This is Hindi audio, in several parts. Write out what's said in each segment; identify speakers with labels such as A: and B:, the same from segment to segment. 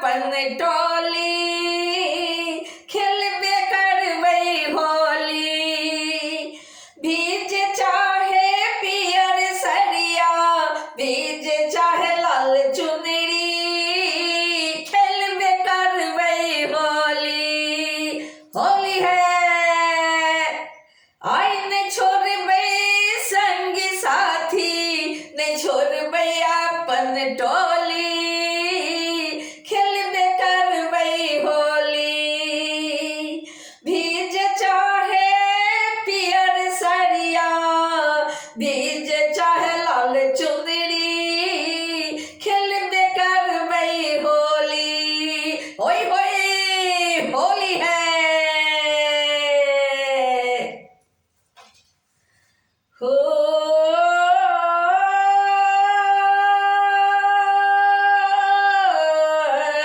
A: अपन टोली खेलबे करबै होली। भीज चाहे पियर सरिया भीज चाहे लाल चुनरी खेलबे करबै होली। होली है आई नहीं छोड़बै संगी साथी नहीं छोड़बै अपन टोली खेलबे करबै होली। भीज चाहे पियर सरिया भीज चाहे लाल चुनरी खेलबे करबै होली। होई होई होली है हो।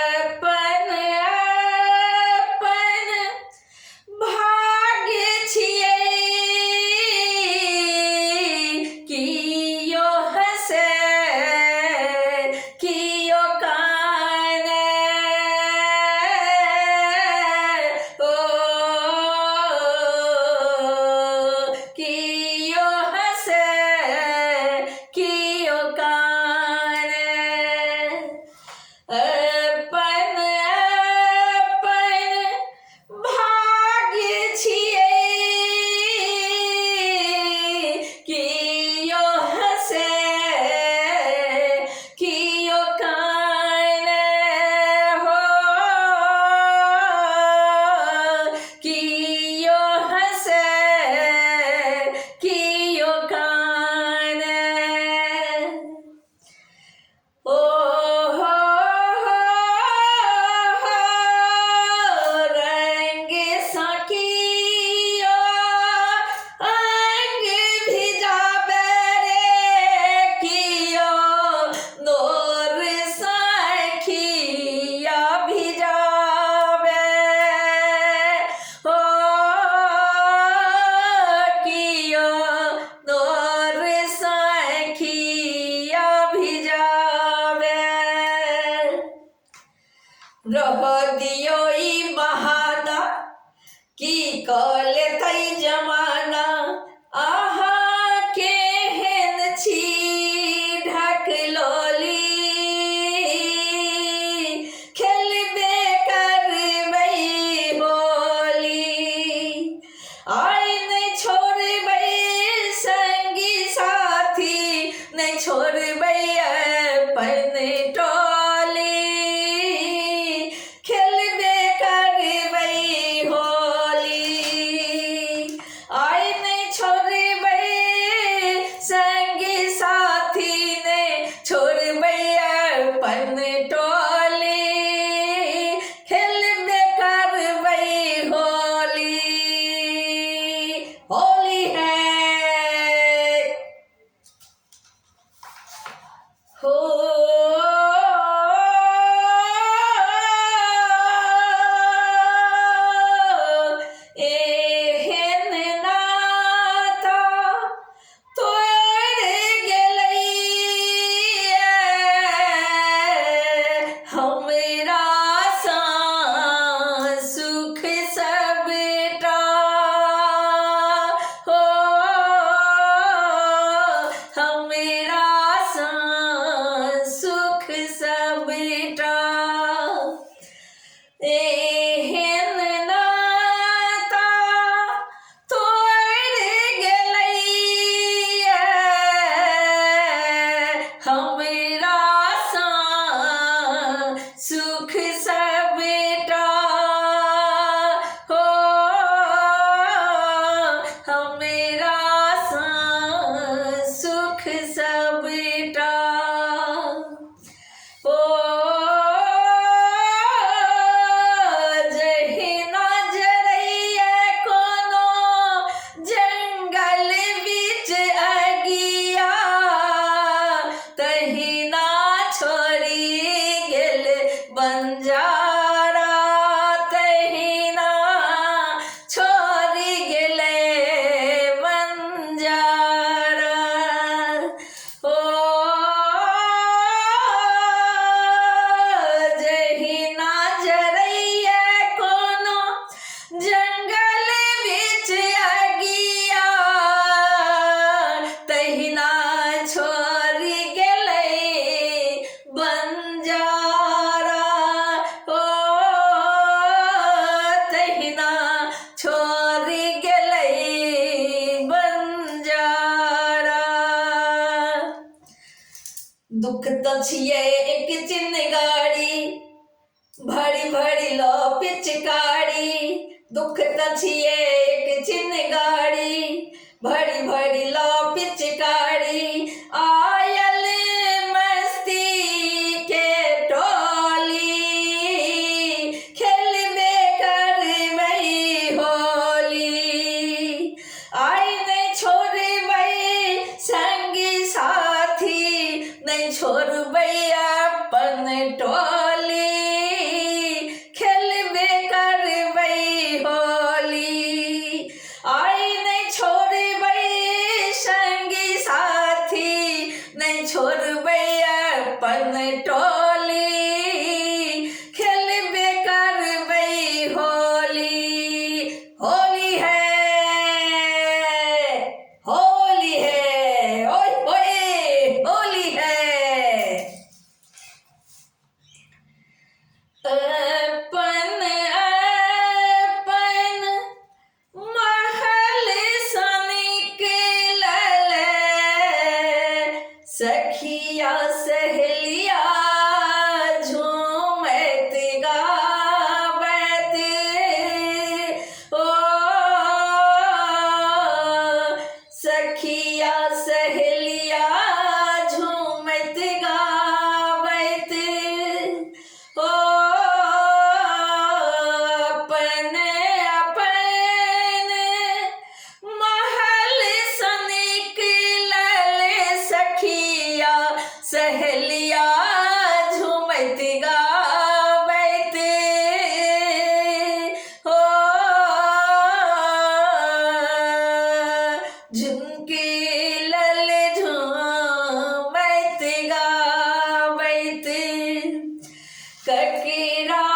A: अपन अपन भाग्य छियै कियो हँसे कियो काने ओ कियो हँसे कियो काने। अपन अपन भाग्य छियै कियो हँसे कियो काने हो कियो हँसे कियो काने। ओ हो रंग सखियो अंग भिजाबे रे कियो नोर सखिया भिजाबे हो कियो नोर सखिया भिजाबे। रह दियो ई बहाना की कऽ लेतै जमाना आहा केहन छी ढकलोली खेलबे करबै होली। आई नहीं छोड़बै संगी साथी नहीं छोड़बै अपन टोली खेलबे करबै होली। आई नहीं छोड़बै संगी साथी नहीं छोड़बै अपन टोली खेलबे करबै होली। होली है हो। एहन नाता तोड़ गेलै हमरा सा सुख सबटा हो हमरा सा सुख सबटा। एहन नाता तोड़ गेलै हमरा सा सुख सबटा हो हमरा सा सुख सबटा। ओ जहिना जरैया कोनो जंगल बीच अगिया तहिना छोड़ी गेल बंजारा तहिना छोड़ी गेले बंजारा। ओ जहिना छिए एक चिनगारी, भरी भरी लो पिचकारी। दुख त छिए एक चिनगारी, भरी भरी लो पिचकारी। आयल मस्ती के टोली, खेलबे करबई होली। आई नहीं छोड़बई संगी साथी, नहीं छोड़बई अपन टोली, खेलबे करबई होली। आई नहीं छोड़बई संगी साथी, नहीं छोड़बई अपन टोली, खेलबे करबई होली। होली है, ओए ओए होली है। अपन अपन महल सनिकलल, सखिया सहेलिया झूमत गावत। ओ सखिया सहेलिया झूमत गावत। ओ अपन अपन महल सनिकलल, सखिया सहेलिया झूमत गावत। हो झुमकिलल झूमत गावत। ककरा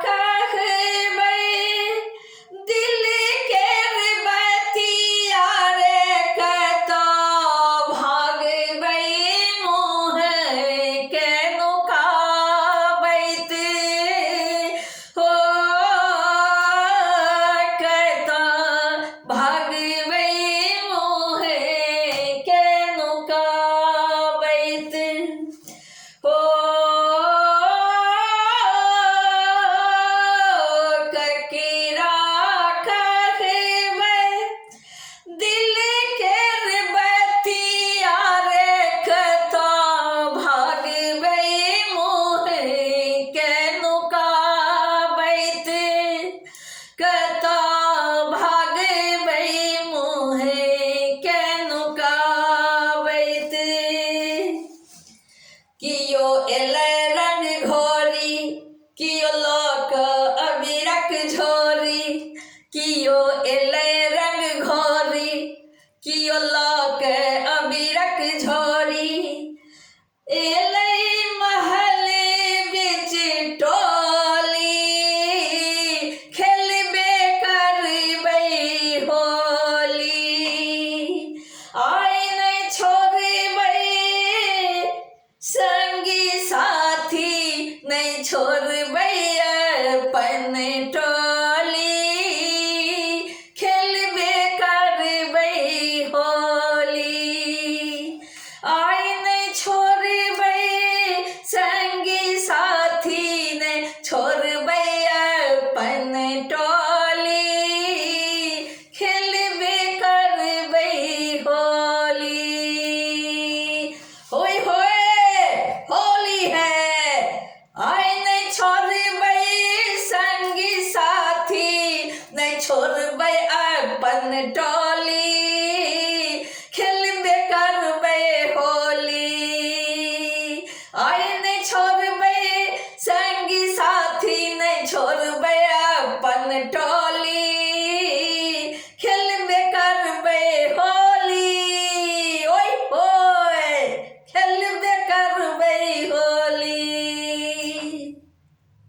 A: कहबै दिल केर बतिया रे, कतौ भागबै मुँह के नुकाबैत। हो कतौ भागबै मुँह के नुकाबैत। हो ककरा कहबै दिल केर बतिया रे, कतौ भागबै मुँह के नुकाबैत। कतौ भागबै मुँह के नुकाबैत। कियो एलै रंग घोरी, कियो लोक अबीरक झोरी। कियो एलै रंग घोरी, कियो लोक अबीरक झोरी। एलै महल बिच टोली, खेलबे करबई होली। आई नहीं छोड़बई संगी साथी, नहीं छोड़बई अपन टोली, खेलबे करबई होली। आई नहीं छोड़बई संगी साथी, नहीं छोड़बई अपन टोली, खेलबे करबई होली। होय होय होली है। आई नहीं छोड़बई संगी साथी, नहीं छोड़बई अपन टोली।